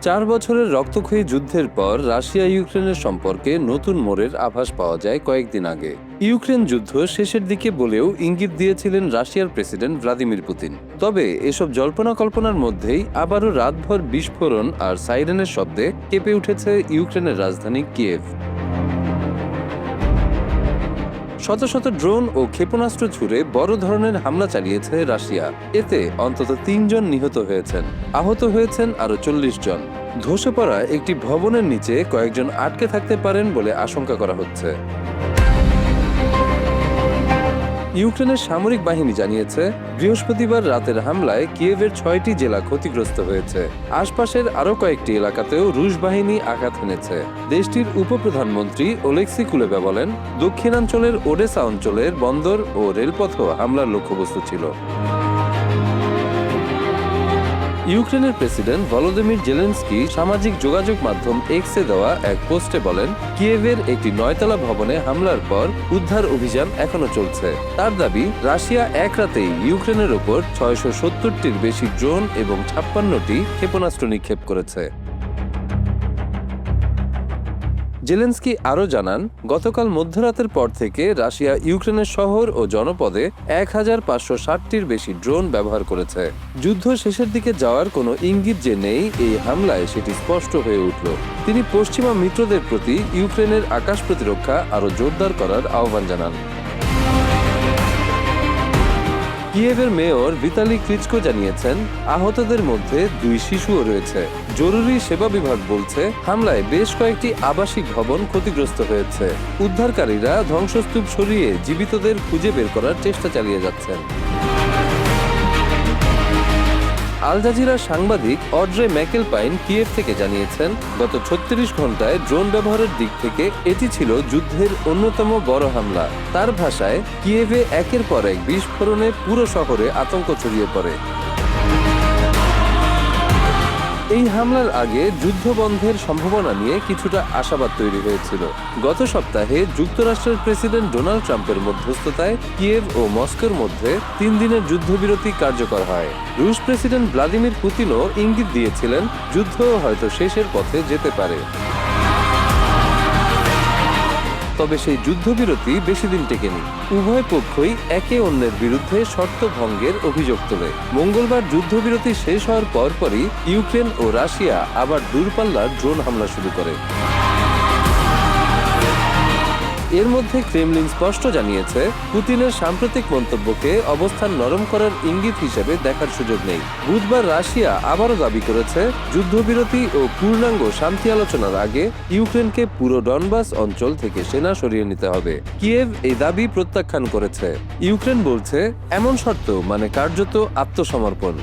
4 বছরের রক্তক্ষয়ী যুদ্ধের পর রাশিয়া ইউক্রেনের সম্পর্কে নতুন মোড়ের আভাস পাওয়া যায় কয়েকদিন আগে। ইউক্রেন যুদ্ধ শেষের দিকে বলেও ইঙ্গিত দিয়েছিলেন রাশিয়ার প্রেসিডেন্ট ভ্লাদিমির পুতিন। তবে এসব জল্পনা কল্পনার মধ্যেই আবারও রাতভর বিস্ফোরণ আর সাইরেনের শব্দে কেঁপে উঠেছে ইউক্রেনের রাজধানী কিয়েভ। শত শত ড্রোন ও ক্ষেপণাস্ত্র ছুড়ে বড় ধরনের হামলা চালিয়েছে রাশিয়া। এতে অন্তত 3 জন নিহত হয়েছেন, আহত হয়েছেন আরও 40 জন। ধসে পড়া একটি ভবনের নিচে কয়েকজন আটকে থাকতে পারেন বলে আশঙ্কা করা হচ্ছে। ইউক্রেনের সামরিক বাহিনী জানিয়েছে, বৃহস্পতিবার রাতের হামলায় কিয়েভের 6টি জেলা ক্ষতিগ্রস্ত হয়েছে। আশপাশের আরও কয়েকটি এলাকাতেও রুশ বাহিনী আঘাত হেনেছে। দেশটির উপপ্রধানমন্ত্রী ওলেক্সি কুলেবা বলেন, দক্ষিণাঞ্চলের ওডেসা অঞ্চলের বন্দর ও রেলপথও হামলার লক্ষ্যবস্তু ছিল। ইউক্রেনের প্রেসিডেন্ট ভলোদিমির জেলেনস্কি সামাজিক যোগাযোগ মাধ্যম এক্সে দেওয়া এক পোস্টে বলেন, কিয়েভের একটি 9তলা ভবনে হামলার পর উদ্ধার অভিযান এখনো চলছে। তার দাবি, রাশিয়া এক রাতেই ইউক্রেনের ওপর 670টির বেশি ড্রোন এবং 56টি ক্ষেপণাস্ত্র নিক্ষেপ করেছে। জেলেনস্কি আরও জানান, গতকাল মধ্যরাতের পর থেকে রাশিয়া ইউক্রেনের শহর ও জনপদে 1560টির বেশি ড্রোন ব্যবহার করেছে। যুদ্ধ শেষের দিকে যাওয়ার কোনো ইঙ্গিত যে নেই, এই হামলায় সেটি স্পষ্ট হয়ে উঠল। তিনি পশ্চিমা মিত্রদের প্রতি ইউক্রেনের আকাশ প্রতিরক্ষা আরও জোরদার করার আহ্বান জানান। কিয়েভের মেয়র ভিতালি ক্লিচকো জানিয়েছেন, আহতদের মধ্যে 2 শিশুও রয়েছে। জরুরি সেবা বিভাগ বলছে, হামলায় বেশ কয়েকটি আবাসিক ভবন ক্ষতিগ্রস্ত হয়েছে। উদ্ধারকারীরা ধ্বংসস্তূপ সরিয়ে জীবিতদের খুঁজে বের করার চেষ্টা চালিয়ে যাচ্ছেন। আল জাজিরার সাংবাদিক অড্রে ম্যাকেলপাইন কিয়েভ থেকে জানিয়েছেন, গত 36 ঘন্টায় ড্রোন ব্যবহারের দিক থেকে এটি ছিল যুদ্ধের অন্যতম বড় হামলা। তার ভাষায়, কিয়েভে একের পর এক বিস্ফোরণে পুরো শহরে আতঙ্ক ছড়িয়ে পড়ে। এই হামলার আগে যুদ্ধ বন্ধের সম্ভাবনা নিয়ে কিছুটা আশাবাদ তৈরি হয়েছিল। গত সপ্তাহে যুক্তরাষ্ট্রের প্রেসিডেন্ট ডোনাল্ড ট্রাম্পের মধ্যস্থতায় কিয়েভ ও মস্কোর মধ্যে 3 দিনের যুদ্ধবিরতি কার্যকর হয়। রুশ প্রেসিডেন্ট ভ্লাদিমির পুতিনও ইঙ্গিত দিয়েছিলেন, যুদ্ধ হয়তো শেষের পথে যেতে পারে। তবে সেই যুদ্ধবিরতি বেশি দিন টেকেনি। উভয় পক্ষই একে অন্যের বিরুদ্ধে শর্ত ভঙ্গের অভিযোগ তোলে। মঙ্গলবার যুদ্ধবিরতি শেষ হওয়ার পরপরই ইউক্রেন ও রাশিয়া আবার দূরপাল্লার ড্রোন হামলা শুরু করে। এর মধ্যে ক্রেমলিন স্পষ্ট জানিয়েছে, পুতিনের সাম্প্রতিক মন্তব্যকে অবস্থান নরম করার ইঙ্গিত হিসেবে দেখার সুযোগ নেই। বুধবার রাশিয়া আবারও দাবি করেছে, যুদ্ধবিরতি ও পূর্ণাঙ্গ শান্তি আলোচনার আগে ইউক্রেনকে পুরো ডনবাস অঞ্চল থেকে সেনা সরিয়ে নিতে হবে। কিয়েভ এই দাবি প্রত্যাখ্যান করেছে। ইউক্রেন বলছে, এমন শর্ত মানে কার্যত আত্মসমর্পণ।